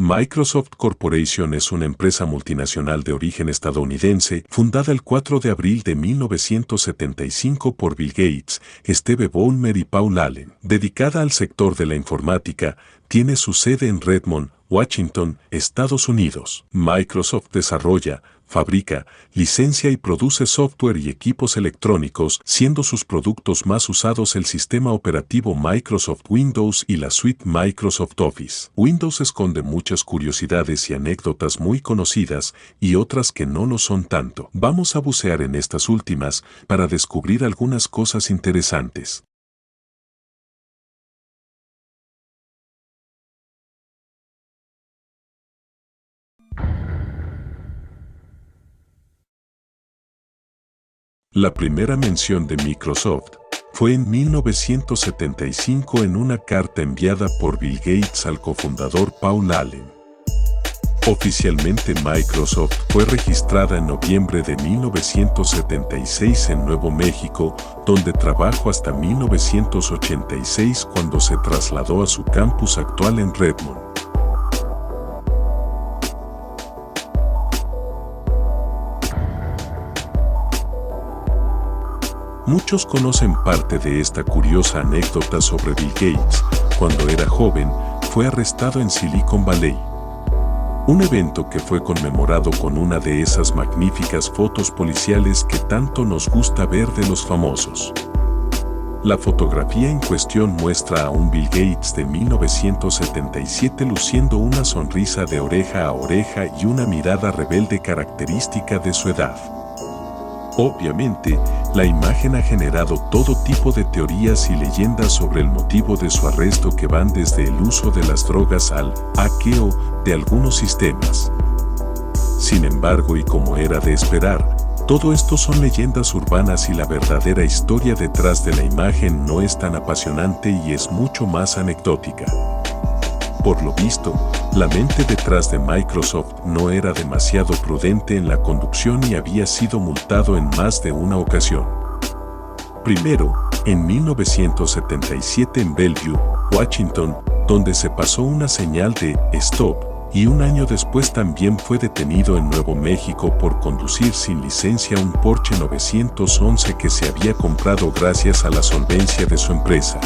Microsoft Corporation es una empresa multinacional de origen estadounidense, fundada el 4 de abril de 1975 por Bill Gates, Steve Ballmer y Paul Allen. Dedicada al sector de la informática, tiene su sede en Redmond, Washington, Estados Unidos. Microsoft desarrolla, fabrica, licencia y produce software y equipos electrónicos, siendo sus productos más usados el sistema operativo Microsoft Windows y la suite Microsoft Office. Windows esconde muchas curiosidades y anécdotas muy conocidas y otras que no lo son tanto. Vamos a bucear en estas últimas para descubrir algunas cosas interesantes. La primera mención de Microsoft fue en 1975 en una carta enviada por Bill Gates al cofundador Paul Allen. Oficialmente Microsoft fue registrada en noviembre de 1976 en Nuevo México, donde trabajó hasta 1986 cuando se trasladó a su campus actual en Redmond. Muchos conocen parte de esta curiosa anécdota sobre Bill Gates. Cuando era joven, fue arrestado en Silicon Valley. Un evento que fue conmemorado con una de esas magníficas fotos policiales que tanto nos gusta ver de los famosos. La fotografía en cuestión muestra a un Bill Gates de 1977 luciendo una sonrisa de oreja a oreja y una mirada rebelde característica de su edad. Obviamente, la imagen ha generado todo tipo de teorías y leyendas sobre el motivo de su arresto que van desde el uso de las drogas al hackeo de algunos sistemas. Sin embargo, y como era de esperar, todo esto son leyendas urbanas y la verdadera historia detrás de la imagen no es tan apasionante y es mucho más anecdótica. Por lo visto, la mente detrás de Microsoft no era demasiado prudente en la conducción y había sido multado en más de una ocasión. Primero, en 1977 en Bellevue, Washington, donde se pasó una señal de "stop", y un año después también fue detenido en Nuevo México por conducir sin licencia un Porsche 911 que se había comprado gracias a la solvencia de su empresa.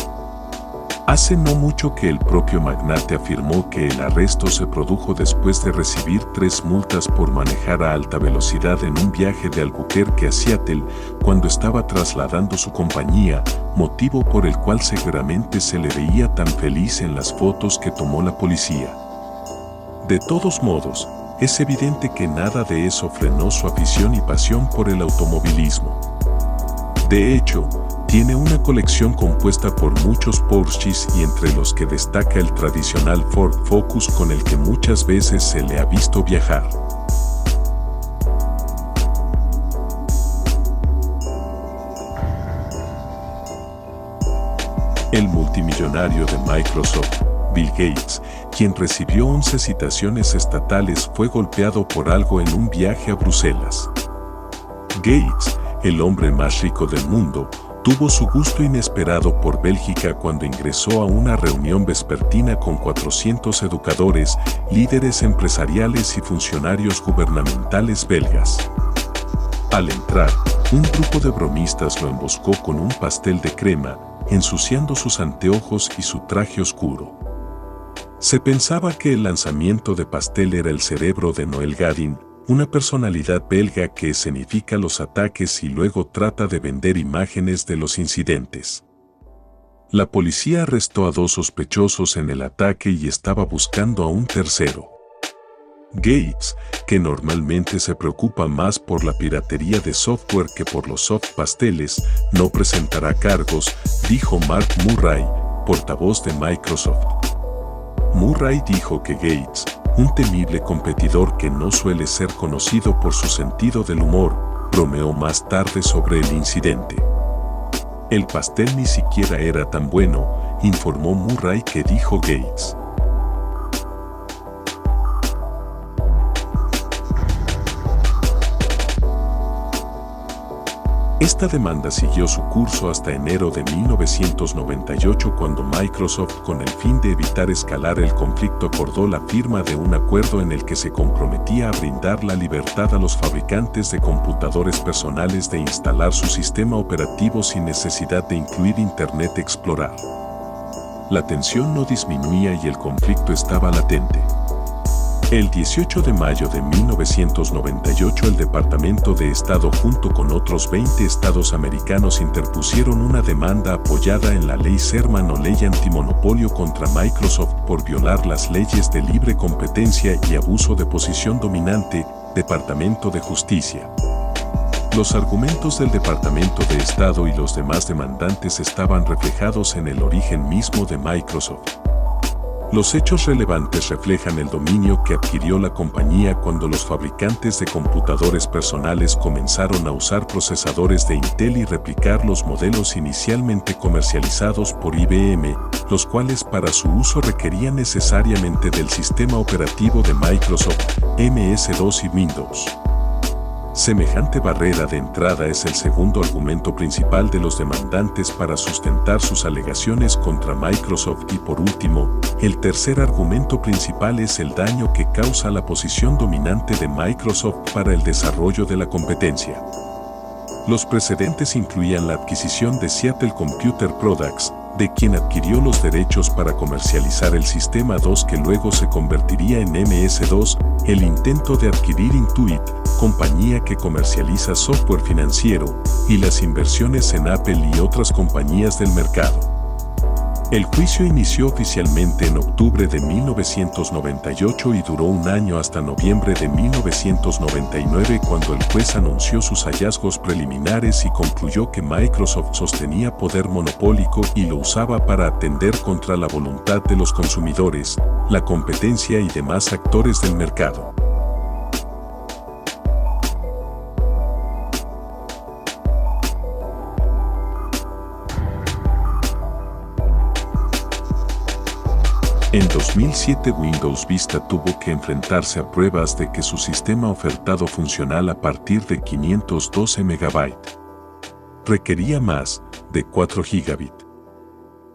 Hace no mucho que el propio magnate afirmó que el arresto se produjo después de recibir 3 multas por manejar a alta velocidad en un viaje de Albuquerque a Seattle cuando estaba trasladando su compañía, motivo por el cual seguramente se le veía tan feliz en las fotos que tomó la policía. De todos modos, es evidente que nada de eso frenó su afición y pasión por el automovilismo. De hecho, tiene una colección compuesta por muchos Porsches y entre los que destaca el tradicional Ford Focus con el que muchas veces se le ha visto viajar. El multimillonario de Microsoft, Bill Gates, quien recibió 11 citaciones estatales, fue golpeado por algo en un viaje a Bruselas. Gates, el hombre más rico del mundo, tuvo su gusto inesperado por Bélgica cuando ingresó a una reunión vespertina con 400 educadores, líderes empresariales y funcionarios gubernamentales belgas. Al entrar, un grupo de bromistas lo emboscó con un pastel de crema, ensuciando sus anteojos y su traje oscuro. Se pensaba que el lanzamiento de pastel era el cerebro de Noel Gadin, una personalidad belga que escenifica los ataques y luego trata de vender imágenes de los incidentes. La policía arrestó a 2 sospechosos en el ataque y estaba buscando a un tercero. Gates, que normalmente se preocupa más por la piratería de software que por los soft pasteles, no presentará cargos, dijo Mark Murray, portavoz de Microsoft. Murray dijo que Gates, un temible competidor que no suele ser conocido por su sentido del humor, bromeó más tarde sobre el incidente. El pastel ni siquiera era tan bueno, informó Murray, que dijo Gates. Esta demanda siguió su curso hasta enero de 1998 cuando Microsoft, con el fin de evitar escalar el conflicto, acordó la firma de un acuerdo en el que se comprometía a brindar la libertad a los fabricantes de computadores personales de instalar su sistema operativo sin necesidad de incluir Internet Explorer. La tensión no disminuía y el conflicto estaba latente. El 18 de mayo de 1998 el Departamento de Estado junto con otros 20 estados americanos interpusieron una demanda apoyada en la Ley Sherman o Ley Antimonopolio contra Microsoft por violar las leyes de libre competencia y abuso de posición dominante, Departamento de Justicia. Los argumentos del Departamento de Estado y los demás demandantes estaban reflejados en el origen mismo de Microsoft. Los hechos relevantes reflejan el dominio que adquirió la compañía cuando los fabricantes de computadores personales comenzaron a usar procesadores de Intel y replicar los modelos inicialmente comercializados por IBM, los cuales para su uso requerían necesariamente del sistema operativo de Microsoft, MS-DOS y Windows. Semejante barrera de entrada es el segundo argumento principal de los demandantes para sustentar sus alegaciones contra Microsoft y por último, el tercer argumento principal es el daño que causa la posición dominante de Microsoft para el desarrollo de la competencia. Los precedentes incluían la adquisición de Seattle Computer Products, de quien adquirió los derechos para comercializar el sistema DOS que luego se convertiría en MS-DOS, el intento de adquirir Intuit, compañía que comercializa software financiero, y las inversiones en Apple y otras compañías del mercado. El juicio inició oficialmente en octubre de 1998 y duró un año hasta noviembre de 1999 cuando el juez anunció sus hallazgos preliminares y concluyó que Microsoft sostenía poder monopólico y lo usaba para atender contra la voluntad de los consumidores, la competencia y demás actores del mercado. En 2007 Windows Vista tuvo que enfrentarse a pruebas de que su sistema ofertado funcional a partir de 512 MB requería más de 4 GB,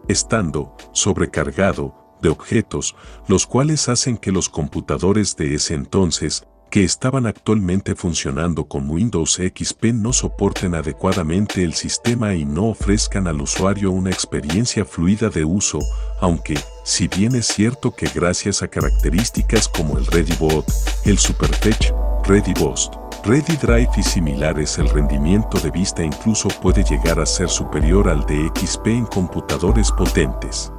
estando sobrecargado de objetos, los cuales hacen que los computadores de ese entonces, que estaban actualmente funcionando con Windows XP, no soporten adecuadamente el sistema y no ofrezcan al usuario una experiencia fluida de uso, aunque, si bien es cierto que gracias a características como el ReadyBoot, el Superfetch, ReadyBoost, ReadyDrive y similares, el rendimiento de Vista incluso puede llegar a ser superior al de XP en computadores potentes.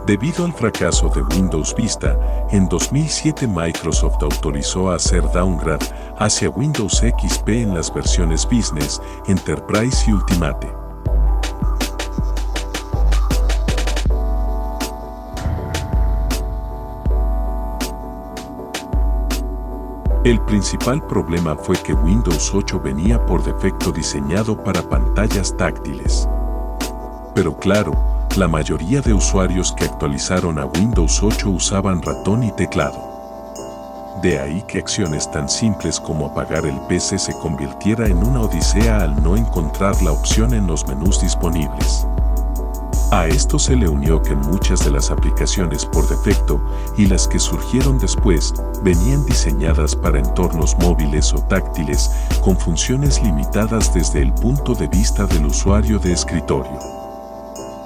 Debido al fracaso de Windows Vista, en 2007 Microsoft autorizó a hacer downgrade hacia Windows XP en las versiones Business, Enterprise y Ultimate. El principal problema fue que Windows 8 venía por defecto diseñado para pantallas táctiles. Pero claro, la mayoría de usuarios que actualizaron a Windows 8 usaban ratón y teclado. De ahí que acciones tan simples como apagar el PC se convirtiera en una odisea al no encontrar la opción en los menús disponibles. A esto se le unió que muchas de las aplicaciones por defecto y las que surgieron después venían diseñadas para entornos móviles o táctiles con funciones limitadas desde el punto de vista del usuario de escritorio.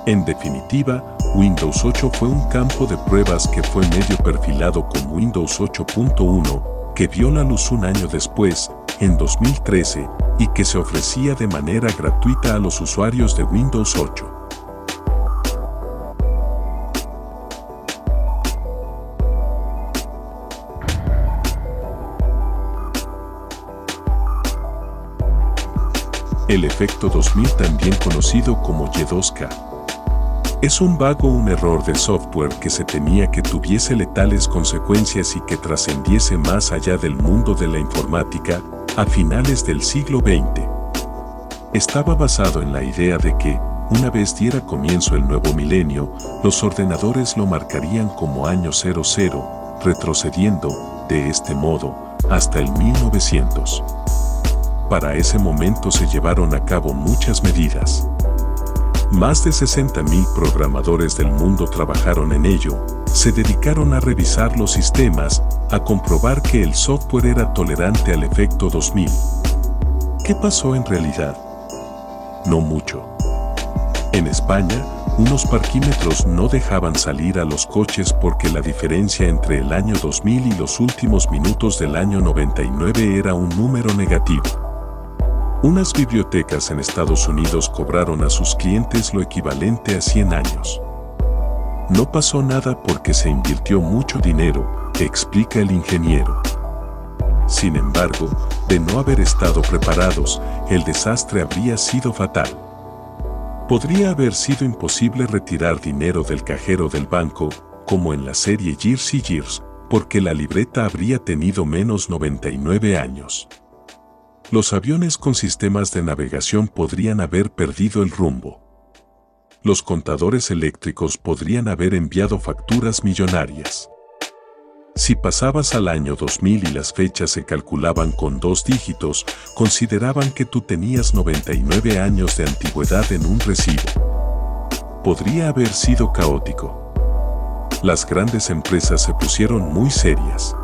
En definitiva, Windows 8 fue un campo de pruebas que fue medio perfilado con Windows 8.1, que vio la luz un año después, en 2013, y que se ofrecía de manera gratuita a los usuarios de Windows 8. El efecto 2000, también conocido como Y2K. Es un bug o un error de software que se temía que tuviese letales consecuencias y que trascendiese más allá del mundo de la informática a finales del siglo XX. Estaba basado en la idea de que, una vez diera comienzo el nuevo milenio, los ordenadores lo marcarían como año 00, retrocediendo, de este modo, hasta el 1900. Para ese momento se llevaron a cabo muchas medidas. Más de 60.000 programadores del mundo trabajaron en ello, se dedicaron a revisar los sistemas, a comprobar que el software era tolerante al efecto 2000. ¿Qué pasó en realidad? No mucho. En España, unos parquímetros no dejaban salir a los coches porque la diferencia entre el año 2000 y los últimos minutos del año 99 era un número negativo. Unas bibliotecas en Estados Unidos cobraron a sus clientes lo equivalente a 100 años. No pasó nada porque se invirtió mucho dinero, explica el ingeniero. Sin embargo, de no haber estado preparados, el desastre habría sido fatal. Podría haber sido imposible retirar dinero del cajero del banco, como en la serie Years y Years, porque la libreta habría tenido menos 99 años. Los aviones con sistemas de navegación podrían haber perdido el rumbo. Los contadores eléctricos podrían haber enviado facturas millonarias. Si pasabas al año 2000 y las fechas se calculaban con 2 dígitos, consideraban que tú tenías 99 años de antigüedad en un recibo. Podría haber sido caótico. Las grandes empresas se pusieron muy serias.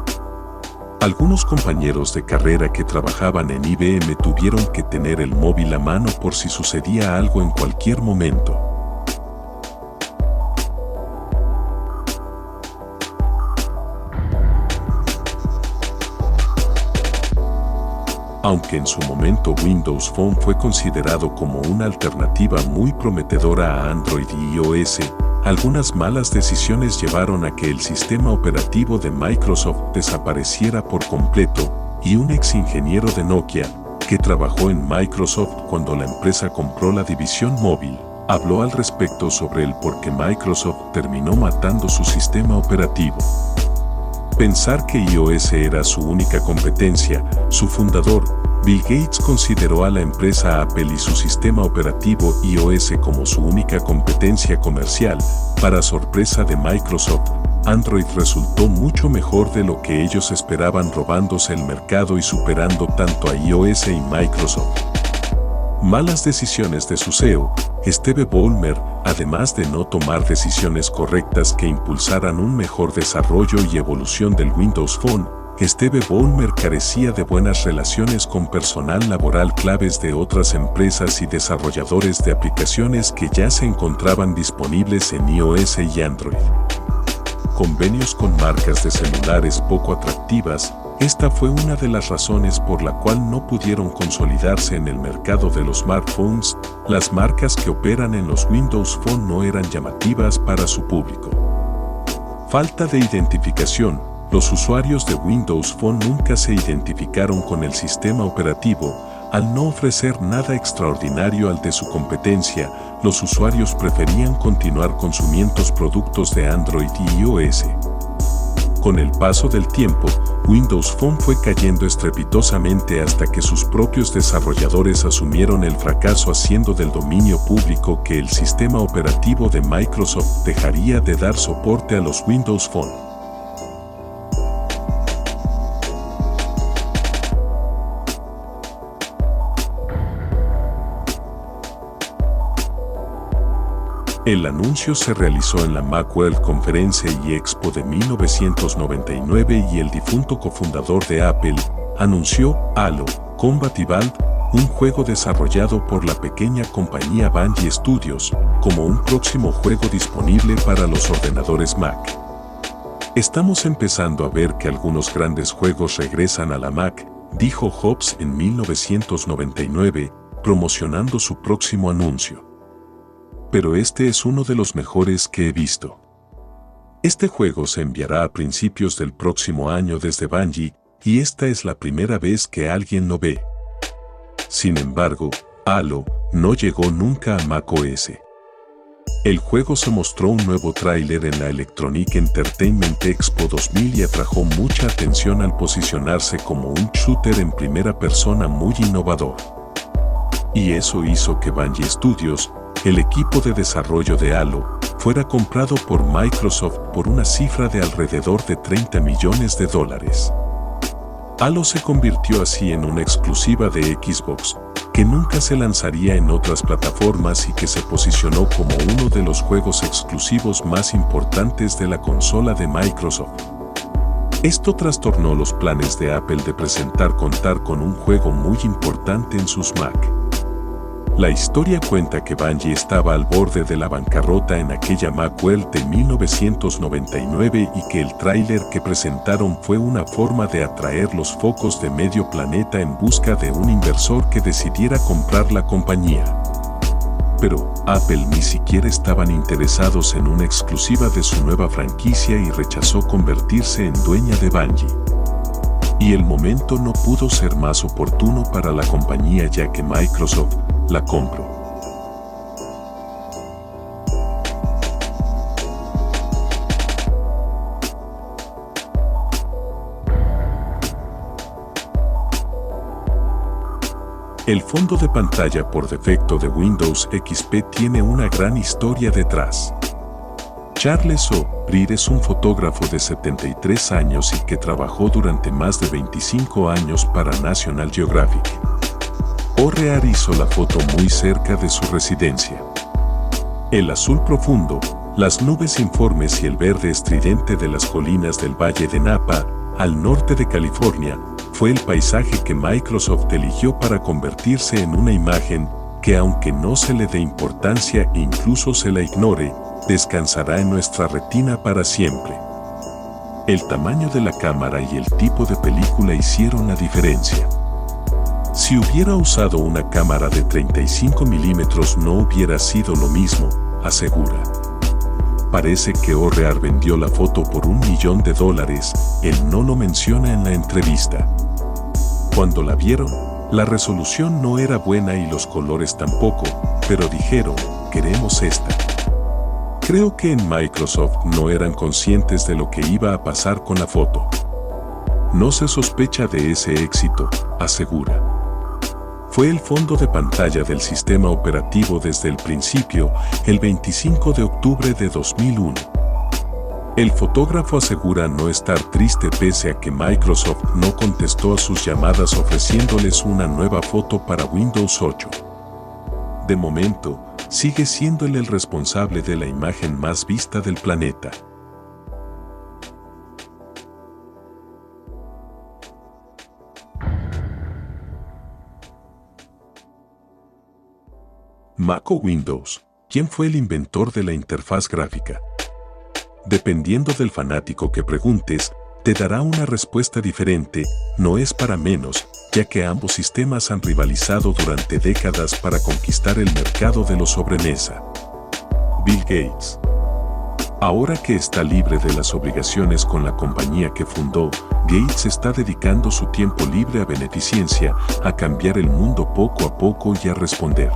Algunos compañeros de carrera que trabajaban en IBM tuvieron que tener el móvil a mano por si sucedía algo en cualquier momento. Aunque en su momento Windows Phone fue considerado como una alternativa muy prometedora a Android y iOS, algunas malas decisiones llevaron a que el sistema operativo de Microsoft desapareciera por completo, y un ex ingeniero de Nokia, que trabajó en Microsoft cuando la empresa compró la división móvil, habló al respecto sobre el por qué Microsoft terminó matando su sistema operativo. Pensar que iOS era su única competencia, su fundador, Bill Gates, consideró a la empresa Apple y su sistema operativo iOS como su única competencia comercial. Para sorpresa de Microsoft, Android resultó mucho mejor de lo que ellos esperaban, robándose el mercado y superando tanto a iOS y Microsoft. Malas decisiones de su CEO, Steve Ballmer, además de no tomar decisiones correctas que impulsaran un mejor desarrollo y evolución del Windows Phone. Steve Ballmer carecía de buenas relaciones con personal laboral claves de otras empresas y desarrolladores de aplicaciones que ya se encontraban disponibles en iOS y Android. Convenios con marcas de celulares poco atractivas. Esta fue una de las razones por la cual no pudieron consolidarse en el mercado de los smartphones. Las marcas que operan en los Windows Phone no eran llamativas para su público. Falta de identificación. Los usuarios de Windows Phone nunca se identificaron con el sistema operativo. Al no ofrecer nada extraordinario al de su competencia, los usuarios preferían continuar consumiendo productos de Android y iOS. Con el paso del tiempo, Windows Phone fue cayendo estrepitosamente hasta que sus propios desarrolladores asumieron el fracaso, haciendo del dominio público que el sistema operativo de Microsoft dejaría de dar soporte a los Windows Phone. El anuncio se realizó en la Macworld Conference y Expo de 1999 y el difunto cofundador de Apple anunció Halo Combat Evolved, un juego desarrollado por la pequeña compañía Bungie Studios, como un próximo juego disponible para los ordenadores Mac. Estamos empezando a ver que algunos grandes juegos regresan a la Mac, dijo Jobs en 1999, promocionando su próximo anuncio. Pero este es uno de los mejores que he visto. Este juego se enviará a principios del próximo año desde Bungie, y esta es la primera vez que alguien lo ve. Sin embargo, Halo no llegó nunca a macOS. El juego se mostró un nuevo tráiler en la Electronic Entertainment Expo 2000 y atrajo mucha atención al posicionarse como un shooter en primera persona muy innovador. Y eso hizo que Bungie Studios, el equipo de desarrollo de Halo, fuera comprado por Microsoft por una cifra de alrededor de $30 millones. Halo se convirtió así en una exclusiva de Xbox, que nunca se lanzaría en otras plataformas y que se posicionó como uno de los juegos exclusivos más importantes de la consola de Microsoft. Esto trastornó los planes de Apple de contar con un juego muy importante en sus Mac. La historia cuenta que Bungie estaba al borde de la bancarrota en aquella Macworld de 1999 y que el tráiler que presentaron fue una forma de atraer los focos de medio planeta en busca de un inversor que decidiera comprar la compañía. Pero Apple ni siquiera estaban interesados en una exclusiva de su nueva franquicia y rechazó convertirse en dueña de Bungie. Y el momento no pudo ser más oportuno para la compañía ya que Microsoft la compró. El fondo de pantalla por defecto de Windows XP tiene una gran historia detrás. Charles O'Rear es un fotógrafo de 73 años y que trabajó durante más de 25 años para National Geographic. O'Rear hizo la foto muy cerca de su residencia. El azul profundo, las nubes informes y el verde estridente de las colinas del Valle de Napa, al norte de California, fue el paisaje que Microsoft eligió para convertirse en una imagen que, aunque no se le dé importancia e incluso se la ignore, descansará en nuestra retina para siempre. El tamaño de la cámara y el tipo de película hicieron la diferencia. Si hubiera usado una cámara de 35 milímetros no hubiera sido lo mismo, asegura. Parece que O'Rear vendió la foto por $1 millón, él no lo menciona en la entrevista. Cuando la vieron, la resolución no era buena y los colores tampoco, pero dijeron, queremos esta. Creo que en Microsoft no eran conscientes de lo que iba a pasar con la foto. No se sospecha de ese éxito, asegura. Fue el fondo de pantalla del sistema operativo desde el principio, el 25 de octubre de 2001. El fotógrafo asegura no estar triste pese a que Microsoft no contestó a sus llamadas ofreciéndoles una nueva foto para Windows 8. De momento, sigue siendo él el responsable de la imagen más vista del planeta. Mac o Windows, ¿quién fue el inventor de la interfaz gráfica? Dependiendo del fanático que preguntes, te dará una respuesta diferente, no es para menos, ya que ambos sistemas han rivalizado durante décadas para conquistar el mercado de los sobremesa. Bill Gates. Ahora que está libre de las obligaciones con la compañía que fundó, Gates está dedicando su tiempo libre a beneficencia, a cambiar el mundo poco a poco y a responder.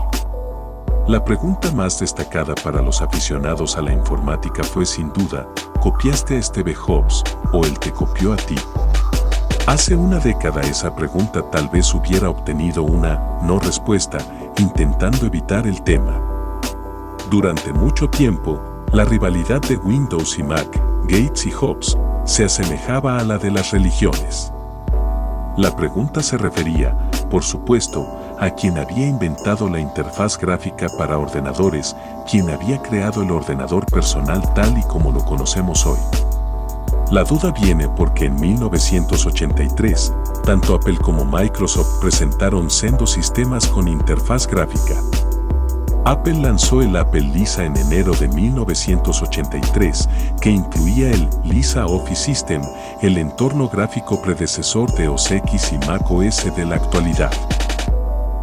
La pregunta más destacada para los aficionados a la informática fue sin duda, ¿copiaste a Steve Jobs o él te copió a ti? Hace una década esa pregunta tal vez hubiera obtenido una no respuesta, intentando evitar el tema. Durante mucho tiempo, la rivalidad de Windows y Mac, Gates y Jobs, se asemejaba a la de las religiones. La pregunta se refería, por supuesto, a quien había inventado la interfaz gráfica para ordenadores, quien había creado el ordenador personal tal y como lo conocemos hoy. La duda viene porque en 1983, tanto Apple como Microsoft presentaron sendos sistemas con interfaz gráfica. Apple lanzó el Apple Lisa en enero de 1983, que incluía el Lisa Office System, el entorno gráfico predecesor de OS X y Mac OS de la actualidad.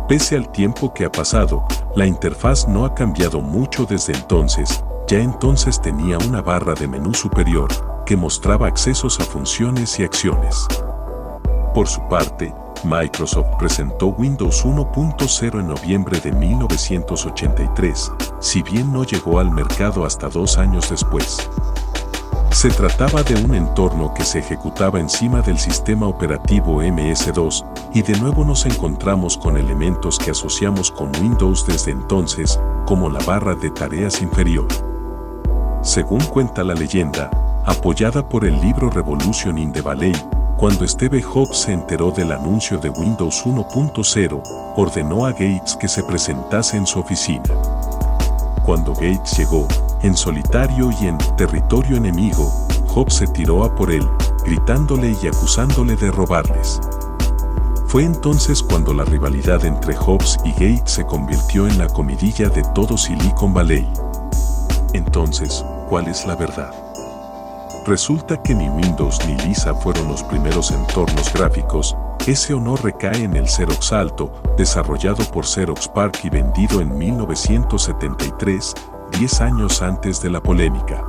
Pese al tiempo que ha pasado, la interfaz no ha cambiado mucho desde entonces, ya entonces tenía una barra de menú superior, que mostraba accesos a funciones y acciones. Por su parte, Microsoft presentó Windows 1.0 en noviembre de 1983, si bien no llegó al mercado hasta 2 años después. Se trataba de un entorno que se ejecutaba encima del sistema operativo MS-2, y de nuevo nos encontramos con elementos que asociamos con Windows desde entonces, como la barra de tareas inferior. Según cuenta la leyenda, apoyada por el libro Revolution in the Valley, Cuando Steve Jobs se enteró del anuncio de Windows 1.0, ordenó a Gates que se presentase en su oficina. Cuando Gates llegó, en solitario y en territorio enemigo, Jobs se tiró a por él, gritándole y acusándole de robarles. Fue entonces cuando la rivalidad entre Jobs y Gates se convirtió en la comidilla de todo Silicon Valley. Entonces, ¿cuál es la verdad? Resulta que ni Windows ni Lisa fueron los primeros entornos gráficos. Ese honor recae en el Xerox Alto, desarrollado por Xerox PARC y vendido en 1973, 10 años antes de la polémica.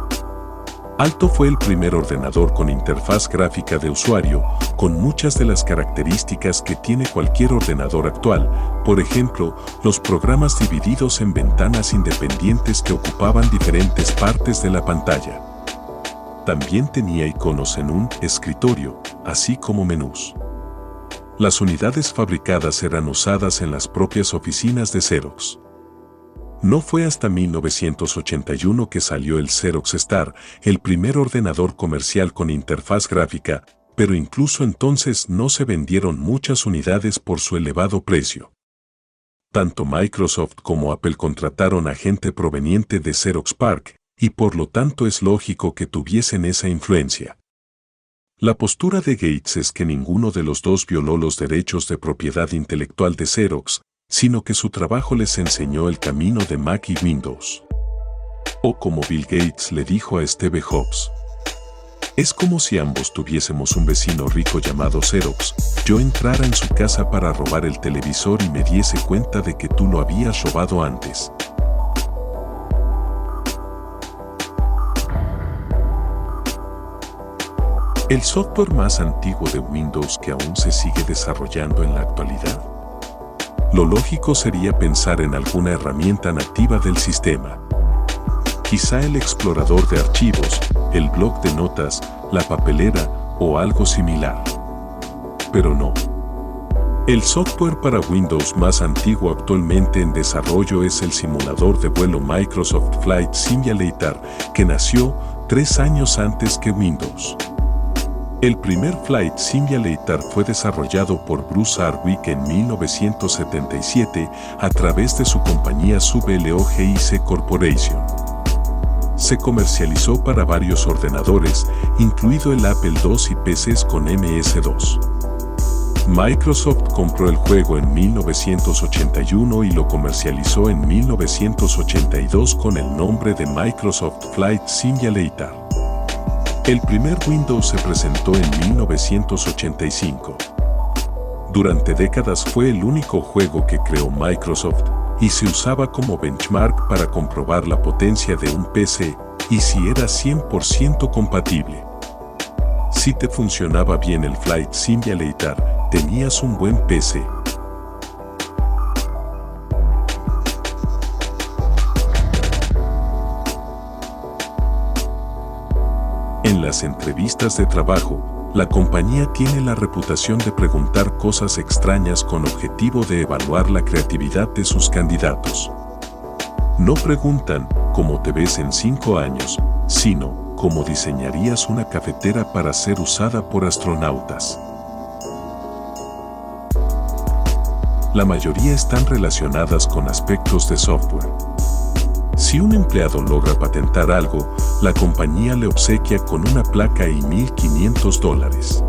Alto fue el primer ordenador con interfaz gráfica de usuario, con muchas de las características que tiene cualquier ordenador actual, por ejemplo, los programas divididos en ventanas independientes que ocupaban diferentes partes de la pantalla. También tenía iconos en un escritorio, así como menús. Las unidades fabricadas eran usadas en las propias oficinas de Xerox. No fue hasta 1981 que salió el Xerox Star, el primer ordenador comercial con interfaz gráfica, pero incluso entonces no se vendieron muchas unidades por su elevado precio. Tanto Microsoft como Apple contrataron a gente proveniente de Xerox PARC, y por lo tanto es lógico que tuviesen esa influencia. La postura de Gates es que ninguno de los dos violó los derechos de propiedad intelectual de Xerox, sino que su trabajo les enseñó el camino de Mac y Windows. O como Bill Gates le dijo a Steve Jobs: es como si ambos tuviésemos un vecino rico llamado Xerox, yo entrara en su casa para robar el televisor y me diese cuenta de que tú lo habías robado antes. El software más antiguo de Windows que aún se sigue desarrollando en la actualidad. Lo lógico sería pensar en alguna herramienta nativa del sistema. Quizá el explorador de archivos, el bloc de notas, la papelera o algo similar. Pero no. El software para Windows más antiguo actualmente en desarrollo es el simulador de vuelo Microsoft Flight Simulator, que nació 3 años antes que Windows. El primer Flight Simulator fue desarrollado por Bruce Hardwick en 1977 a través de su compañía SubLOGIC Corporation. Se comercializó para varios ordenadores, incluido el Apple II y PCs con MS-DOS. Microsoft compró el juego en 1981 y lo comercializó en 1982 con el nombre de Microsoft Flight Simulator. El primer Windows se presentó en 1985. Durante décadas fue el único juego que creó Microsoft y se usaba como benchmark para comprobar la potencia de un PC y si era 100% compatible. Si te funcionaba bien el Flight Simulator, tenías un buen PC. En las entrevistas de trabajo, la compañía tiene la reputación de preguntar cosas extrañas con objetivo de evaluar la creatividad de sus candidatos. No preguntan cómo te ves en 5 años, sino cómo diseñarías una cafetera para ser usada por astronautas. La mayoría están relacionadas con aspectos de software. Si un empleado logra patentar algo, la compañía le obsequia con una placa y $1,500.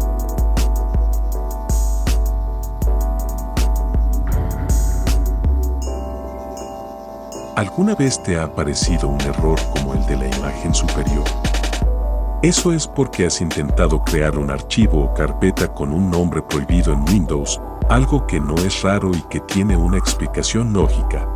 ¿Alguna vez te ha aparecido un error como el de la imagen superior? Eso es porque has intentado crear un archivo o carpeta con un nombre prohibido en Windows, algo que no es raro y que tiene una explicación lógica.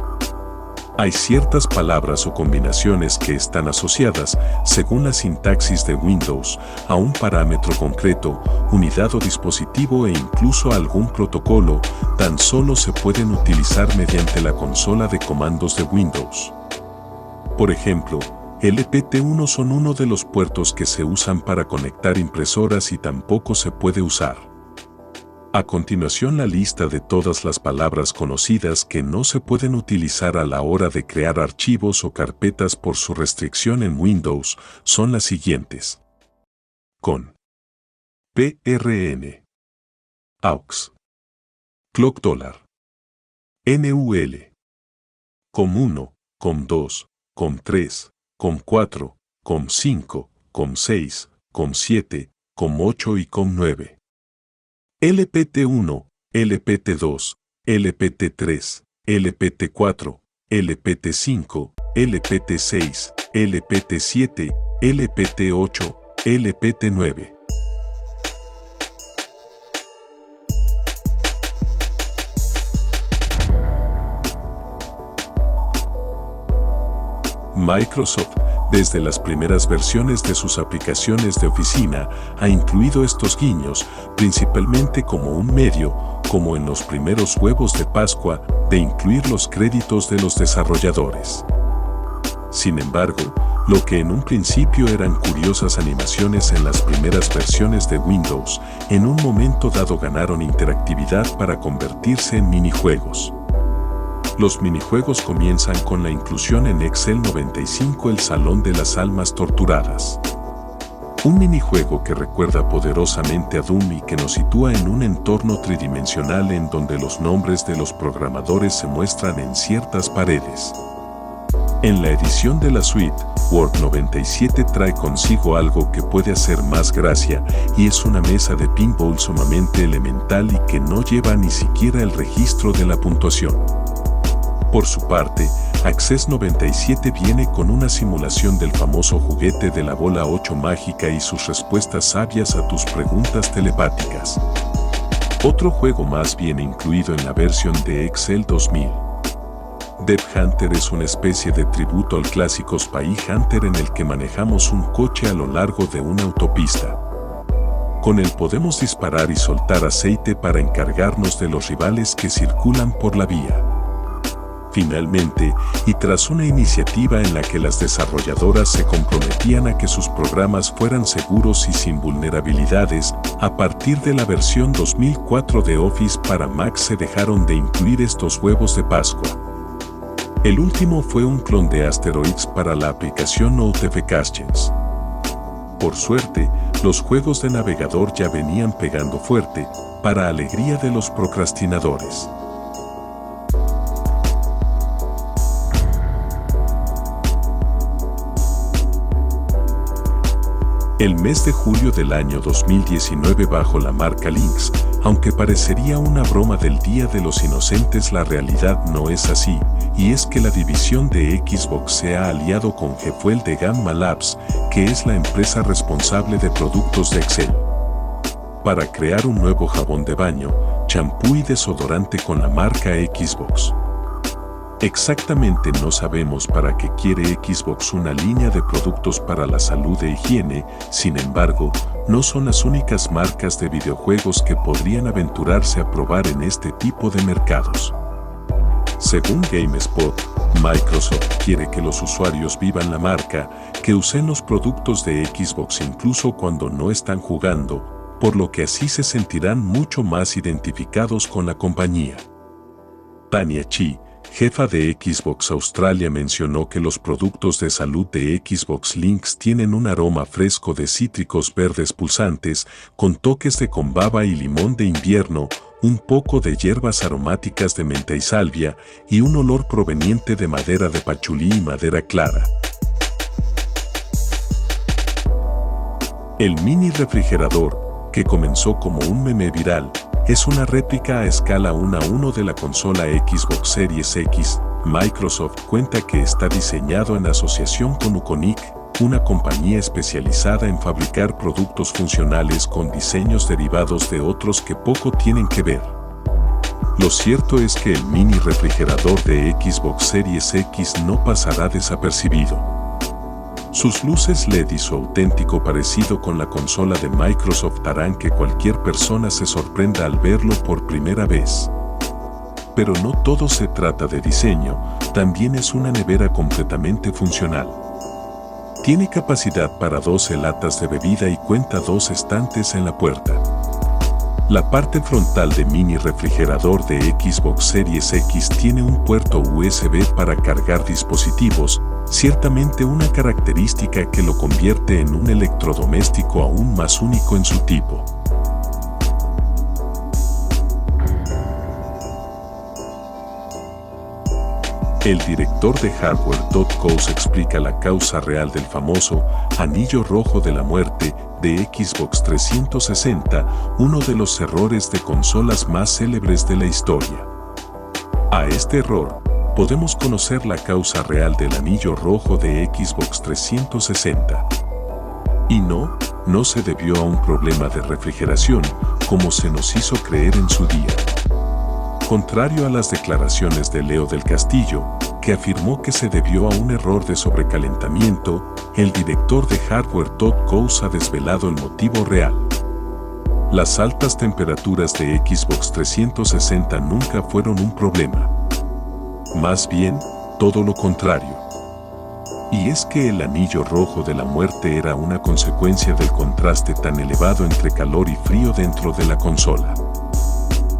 Hay ciertas palabras o combinaciones que están asociadas, según la sintaxis de Windows, a un parámetro concreto, unidad o dispositivo e incluso a algún protocolo, tan solo se pueden utilizar mediante la consola de comandos de Windows. Por ejemplo, LPT1 son uno de los puertos que se usan para conectar impresoras y tampoco se puede usar. A continuación, la lista de todas las palabras conocidas que no se pueden utilizar a la hora de crear archivos o carpetas por su restricción en Windows son las siguientes: con, PRN, AUX, Clock Dollar, NUL, COM1, COM2, COM3, COM4, COM5, COM6, COM7, COM8 y COM9. LPT1, LPT2, LPT3, LPT4, LPT5, LPT6, LPT7, LPT8, LPT9. Microsoft, desde las primeras versiones de sus aplicaciones de oficina, ha incluido estos guiños, principalmente como un medio, como en los primeros huevos de Pascua, de incluir los créditos de los desarrolladores. Sin embargo, lo que en un principio eran curiosas animaciones en las primeras versiones de Windows, en un momento dado ganaron interactividad para convertirse en minijuegos. Los minijuegos comienzan con la inclusión en Excel 95 el Salón de las Almas Torturadas. Un minijuego que recuerda poderosamente a Doom y que nos sitúa en un entorno tridimensional en donde los nombres de los programadores se muestran en ciertas paredes. En la edición de la suite, Word 97 trae consigo algo que puede hacer más gracia y es una mesa de pinball sumamente elemental y que no lleva ni siquiera el registro de la puntuación. Por su parte, Access 97 viene con una simulación del famoso juguete de la bola 8 mágica y sus respuestas sabias a tus preguntas telepáticas. Otro juego más viene incluido en la versión de Excel 2000. Dev Hunter es una especie de tributo al clásico Spy Hunter en el que manejamos un coche a lo largo de una autopista. Con él podemos disparar y soltar aceite para encargarnos de los rivales que circulan por la vía. Finalmente, y tras una iniciativa en la que las desarrolladoras se comprometían a que sus programas fueran seguros y sin vulnerabilidades, a partir de la versión 2004 de Office para Mac se dejaron de incluir estos huevos de Pascua. El último fue un clon de Asteroids para la aplicación Notifications. Por suerte, los juegos de navegador ya venían pegando fuerte, para alegría de los procrastinadores. El mes de julio del año 2019 bajo la marca Lynx, aunque parecería una broma del Día de los Inocentes, la realidad no es así, y es que la división de Xbox se ha aliado con G-Fuel de Gamma Labs, que es la empresa responsable de productos de Excel, para crear un nuevo jabón de baño, champú y desodorante con la marca Xbox. Exactamente no sabemos para qué quiere Xbox una línea de productos para la salud e higiene, sin embargo, no son las únicas marcas de videojuegos que podrían aventurarse a probar en este tipo de mercados. Según GameSpot, Microsoft quiere que los usuarios vivan la marca, que usen los productos de Xbox incluso cuando no están jugando, por lo que así se sentirán mucho más identificados con la compañía. Tania Chi, jefa de Xbox Australia, mencionó que los productos de salud de Xbox Lynx tienen un aroma fresco de cítricos verdes pulsantes, con toques de combaba y limón de invierno, un poco de hierbas aromáticas de menta y salvia, y un olor proveniente de madera de pachulí y madera clara. El mini refrigerador, que comenzó como un meme viral, es una réplica a escala 1:1 de la consola Xbox Series X. Microsoft cuenta que está diseñado en asociación con Uconic, una compañía especializada en fabricar productos funcionales con diseños derivados de otros que poco tienen que ver. Lo cierto es que el mini refrigerador de Xbox Series X no pasará desapercibido. Sus luces LED y su auténtico parecido con la consola de Microsoft harán que cualquier persona se sorprenda al verlo por primera vez. Pero no todo se trata de diseño, también es una nevera completamente funcional. Tiene capacidad para 12 latas de bebida y cuenta 2 estantes en la puerta. La parte frontal de mini refrigerador de Xbox Series X tiene un puerto USB para cargar dispositivos, ciertamente una característica que lo convierte en un electrodoméstico aún más único en su tipo. El director de Hardware.co explica la causa real del famoso anillo rojo de la muerte de Xbox 360, uno de los errores de consolas más célebres de la historia. A este error, podemos conocer la causa real del anillo rojo de Xbox 360. Y no se debió a un problema de refrigeración, como se nos hizo creer en su día. Contrario a las declaraciones de Leo del Castillo, que afirmó que se debió a un error de sobrecalentamiento, el director de Hardware.co ha desvelado el motivo real. Las altas temperaturas de Xbox 360 nunca fueron un problema. Más bien, todo lo contrario. Y es que el anillo rojo de la muerte era una consecuencia del contraste tan elevado entre calor y frío dentro de la consola.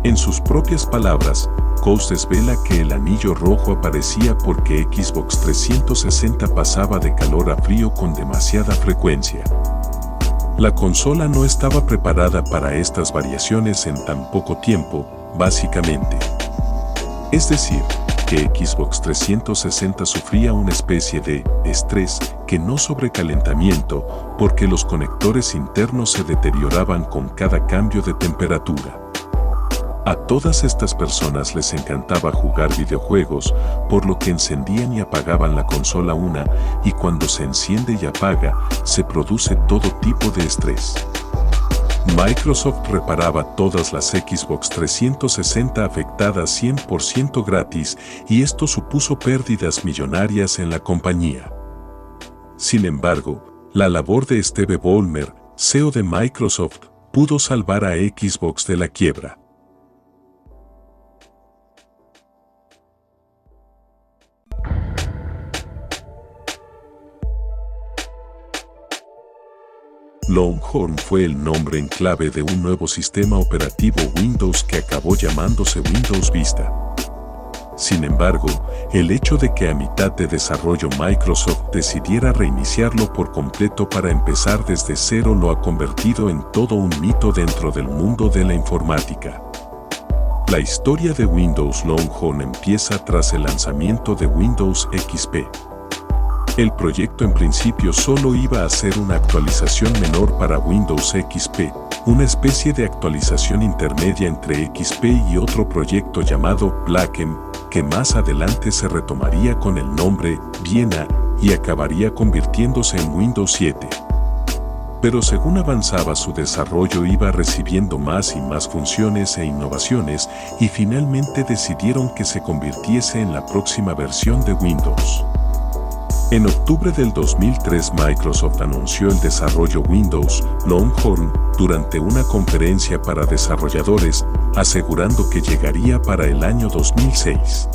En sus propias palabras, Coase desvela que el anillo rojo aparecía porque Xbox 360 pasaba de calor a frío con demasiada frecuencia. La consola no estaba preparada para estas variaciones en tan poco tiempo, básicamente. Es decir, que Xbox 360 sufría una especie de estrés que no sobrecalentamiento porque los conectores internos se deterioraban con cada cambio de temperatura. A todas estas personas les encantaba jugar videojuegos, por lo que encendían y apagaban la consola y cuando se enciende y apaga, se produce todo tipo de estrés. Microsoft reparaba todas las Xbox 360 afectadas 100% gratis y esto supuso pérdidas millonarias en la compañía. Sin embargo, la labor de Steve Ballmer, CEO de Microsoft, pudo salvar a Xbox de la quiebra. Longhorn fue el nombre en clave de un nuevo sistema operativo Windows que acabó llamándose Windows Vista. Sin embargo, el hecho de que a mitad de desarrollo Microsoft decidiera reiniciarlo por completo para empezar desde cero lo ha convertido en todo un mito dentro del mundo de la informática. La historia de Windows Longhorn empieza tras el lanzamiento de Windows XP. El proyecto en principio solo iba a ser una actualización menor para Windows XP, una especie de actualización intermedia entre XP y otro proyecto llamado Blackened, que más adelante se retomaría con el nombre Vienna y acabaría convirtiéndose en Windows 7. Pero según avanzaba su desarrollo iba recibiendo más y más funciones e innovaciones y finalmente decidieron que se convirtiese en la próxima versión de Windows. En octubre del 2003 Microsoft anunció el desarrollo Windows Longhorn durante una conferencia para desarrolladores, asegurando que llegaría para el año 2006.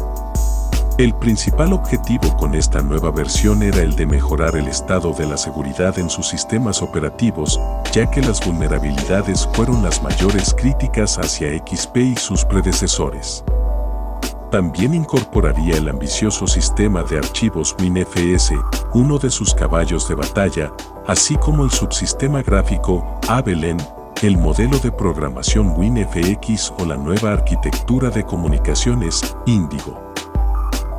El principal objetivo con esta nueva versión era el de mejorar el estado de la seguridad en sus sistemas operativos, ya que las vulnerabilidades fueron las mayores críticas hacia XP y sus predecesores. También incorporaría el ambicioso sistema de archivos WinFS, uno de sus caballos de batalla, así como el subsistema gráfico Avalon, el modelo de programación WinFX o la nueva arquitectura de comunicaciones Indigo.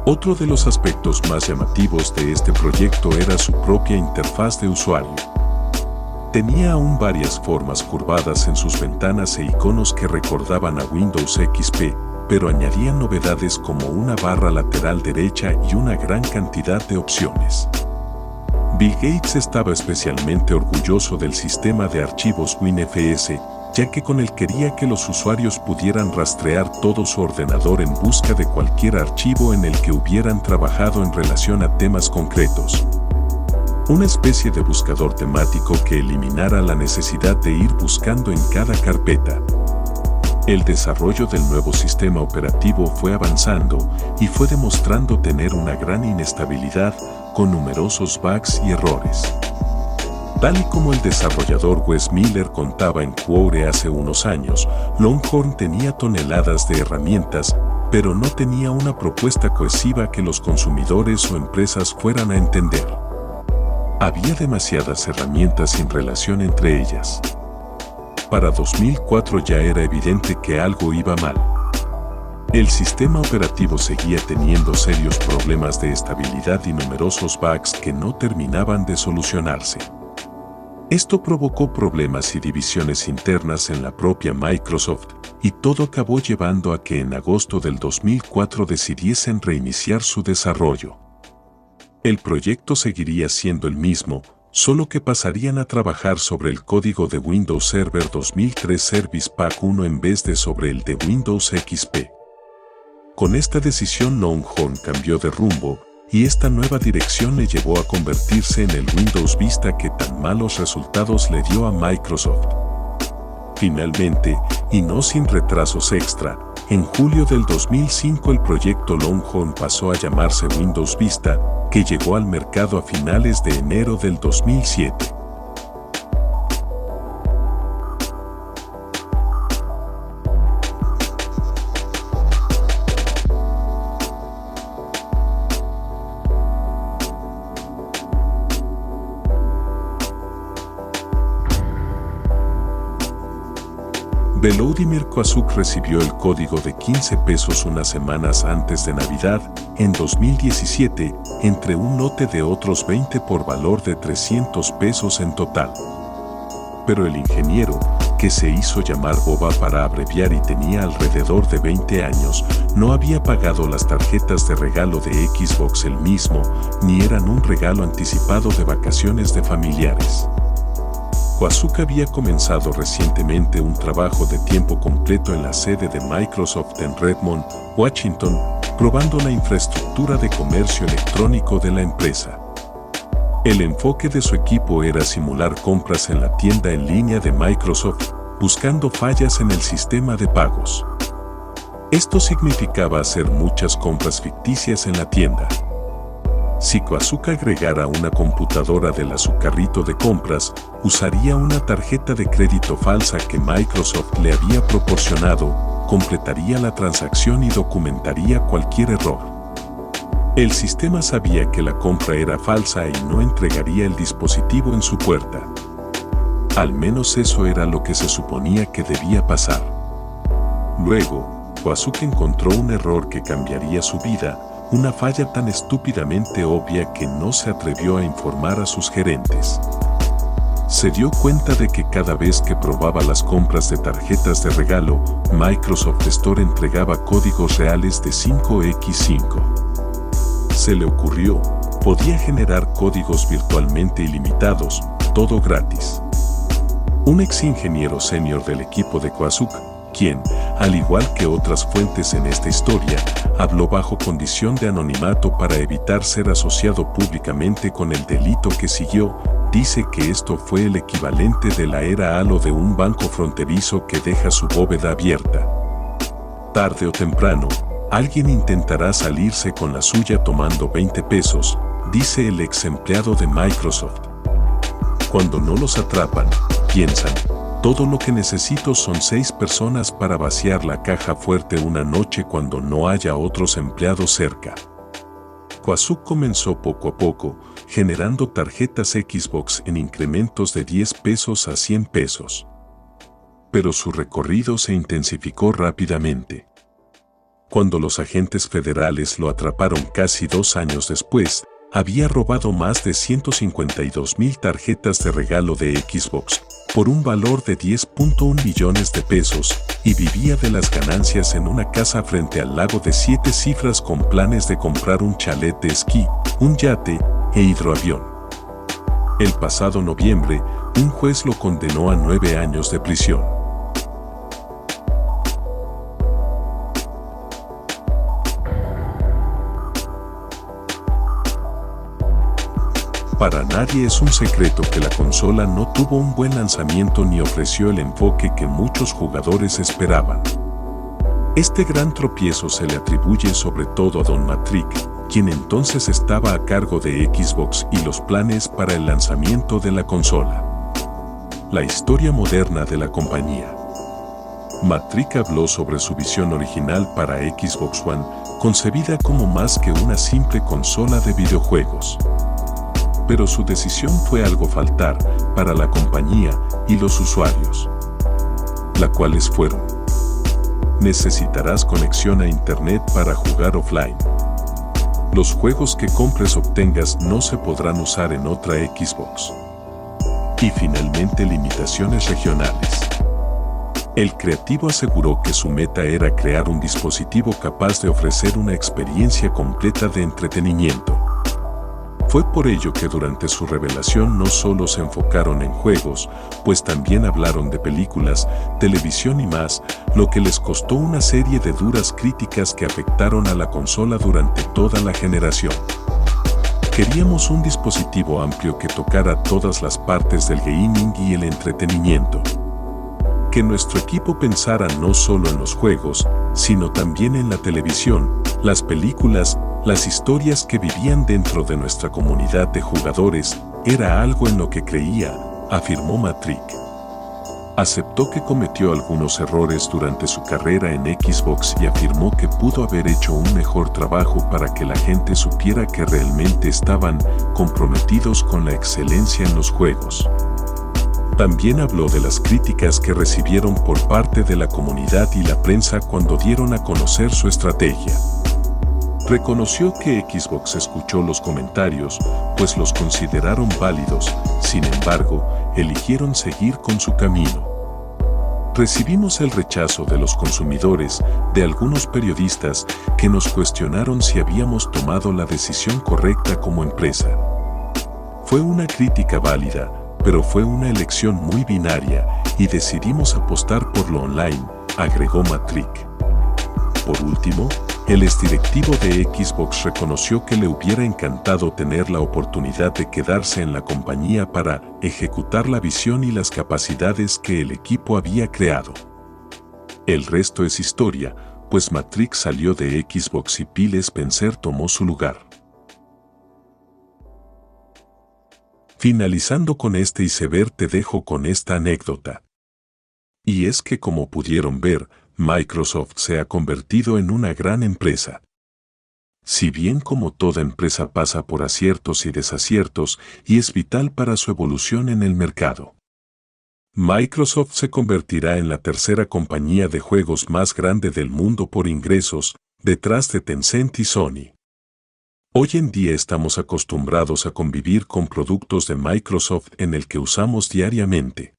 Otro de los aspectos más llamativos de este proyecto era su propia interfaz de usuario. Tenía aún varias formas curvadas en sus ventanas e iconos que recordaban a Windows XP, pero añadían novedades como una barra lateral derecha y una gran cantidad de opciones. Bill Gates estaba especialmente orgulloso del sistema de archivos WinFS, ya que con él quería que los usuarios pudieran rastrear todo su ordenador en busca de cualquier archivo en el que hubieran trabajado en relación a temas concretos. Una especie de buscador temático que eliminara la necesidad de ir buscando en cada carpeta. El desarrollo del nuevo sistema operativo fue avanzando y fue demostrando tener una gran inestabilidad con numerosos bugs y errores. Tal y como el desarrollador Wes Miller contaba en Quora hace unos años, Longhorn tenía toneladas de herramientas, pero no tenía una propuesta cohesiva que los consumidores o empresas fueran a entender. Había demasiadas herramientas sin relación entre ellas. Para 2004 ya era evidente que algo iba mal. El sistema operativo seguía teniendo serios problemas de estabilidad y numerosos bugs que no terminaban de solucionarse. Esto provocó problemas y divisiones internas en la propia Microsoft, y todo acabó llevando a que en agosto del 2004 decidiesen reiniciar su desarrollo. El proyecto seguiría siendo el mismo, solo que pasarían a trabajar sobre el código de Windows Server 2003 Service Pack 1 en vez de sobre el de Windows XP. Con esta decisión Longhorn cambió de rumbo, y esta nueva dirección le llevó a convertirse en el Windows Vista que tan malos resultados le dio a Microsoft. Finalmente, y no sin retrasos extra, en julio del 2005 el proyecto Longhorn pasó a llamarse Windows Vista, que llegó al mercado a finales de enero del 2007. Volodymyr Kwasuk recibió el código de 15 pesos unas semanas antes de Navidad, en 2017, entre un lote de otros 20 por valor de 300 pesos en total. Pero el ingeniero, que se hizo llamar Boba para abreviar y tenía alrededor de 20 años, no había pagado las tarjetas de regalo de Xbox él mismo, ni eran un regalo anticipado de vacaciones de familiares. Kwasuk había comenzado recientemente un trabajo de tiempo completo en la sede de Microsoft en Redmond, Washington, probando la infraestructura de comercio electrónico de la empresa. El enfoque de su equipo era simular compras en la tienda en línea de Microsoft, buscando fallas en el sistema de pagos. Esto significaba hacer muchas compras ficticias en la tienda. Si Kwasuk agregara una computadora a su carrito de compras, usaría una tarjeta de crédito falsa que Microsoft le había proporcionado, completaría la transacción y documentaría cualquier error. El sistema sabía que la compra era falsa y no entregaría el dispositivo en su puerta. Al menos eso era lo que se suponía que debía pasar. Luego, Kwasuk encontró un error que cambiaría su vida, una falla tan estúpidamente obvia que no se atrevió a informar a sus gerentes. Se dio cuenta de que cada vez que probaba las compras de tarjetas de regalo, Microsoft Store entregaba códigos reales de 5x5. Se le ocurrió, podía generar códigos virtualmente ilimitados, todo gratis. Un ex ingeniero senior del equipo de Kwasuk, quien, al igual que otras fuentes en esta historia, habló bajo condición de anonimato para evitar ser asociado públicamente con el delito que siguió, dice que esto fue el equivalente de la era Halo de un banco fronterizo que deja su bóveda abierta. Tarde o temprano, alguien intentará salirse con la suya tomando 20 pesos, dice el ex empleado de Microsoft. Cuando no los atrapan, piensan, todo lo que necesito son 6 personas para vaciar la caja fuerte una noche cuando no haya otros empleados cerca. Kwasuk comenzó poco a poco, generando tarjetas Xbox en incrementos de 10 pesos a 100 pesos. Pero su recorrido se intensificó rápidamente. Cuando los agentes federales lo atraparon casi 2 años después, había robado más de 152,000 tarjetas de regalo de Xbox, por un valor de 10.1 millones de pesos, y vivía de las ganancias en una casa frente al lago de 7 cifras con planes de comprar un chalet de esquí, un yate e hidroavión. El pasado noviembre, un juez lo condenó a 9 años de prisión. Para nadie es un secreto que la consola no tuvo un buen lanzamiento ni ofreció el enfoque que muchos jugadores esperaban. Este gran tropiezo se le atribuye sobre todo a Don Mattrick, quien entonces estaba a cargo de Xbox y los planes para el lanzamiento de la consola. La historia moderna de la compañía. Mattrick habló sobre su visión original para Xbox One, concebida como más que una simple consola de videojuegos. Pero su decisión fue algo fatal para la compañía y los usuarios, las cuales fueron necesitarás conexión a Internet para jugar offline. Los juegos que compres o obtengas no se podrán usar en otra Xbox. Y finalmente, limitaciones regionales. El creativo aseguró que su meta era crear un dispositivo capaz de ofrecer una experiencia completa de entretenimiento. Fue por ello que durante su revelación no solo se enfocaron en juegos, pues también hablaron de películas, televisión y más, lo que les costó una serie de duras críticas que afectaron a la consola durante toda la generación. Queríamos un dispositivo amplio que tocara todas las partes del gaming y el entretenimiento. Que nuestro equipo pensara no solo en los juegos, sino también en la televisión, las películas, las historias que vivían dentro de nuestra comunidad de jugadores, era algo en lo que creía, afirmó Mattrick. Aceptó que cometió algunos errores durante su carrera en Xbox y afirmó que pudo haber hecho un mejor trabajo para que la gente supiera que realmente estaban comprometidos con la excelencia en los juegos. También habló de las críticas que recibieron por parte de la comunidad y la prensa cuando dieron a conocer su estrategia. Reconoció que Xbox escuchó los comentarios, pues los consideraron válidos, sin embargo, eligieron seguir con su camino. Recibimos el rechazo de los consumidores, de algunos periodistas, que nos cuestionaron si habíamos tomado la decisión correcta como empresa. Fue una crítica válida, pero fue una elección muy binaria, y decidimos apostar por lo online, agregó Mattrick. Por último, el exdirectivo de Xbox reconoció que le hubiera encantado tener la oportunidad de quedarse en la compañía para ejecutar la visión y las capacidades que el equipo había creado. El resto es historia, pues Mattrick salió de Xbox y Phil Spencer tomó su lugar. Finalizando con este iceberg, te dejo con esta anécdota. Y es que, como pudieron ver, Microsoft se ha convertido en una gran empresa. Si bien como toda empresa pasa por aciertos y desaciertos y es vital para su evolución en el mercado. Microsoft se convertirá en la tercera compañía de juegos más grande del mundo por ingresos, detrás de Tencent y Sony. Hoy en día estamos acostumbrados a convivir con productos de Microsoft en el que usamos diariamente.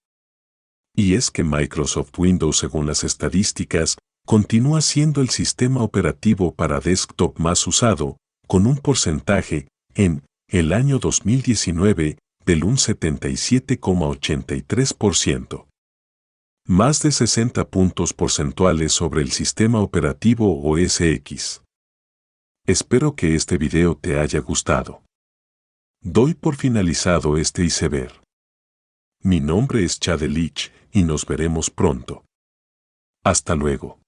Y es que Microsoft Windows, según las estadísticas, continúa siendo el sistema operativo para desktop más usado, con un porcentaje, en el año 2019, del un 77,83%. Más de 60 puntos porcentuales sobre el sistema operativo OS X. Espero que este video te haya gustado. Doy por finalizado este iceberg. Mi nombre es Chad Elich y nos veremos pronto. Hasta luego.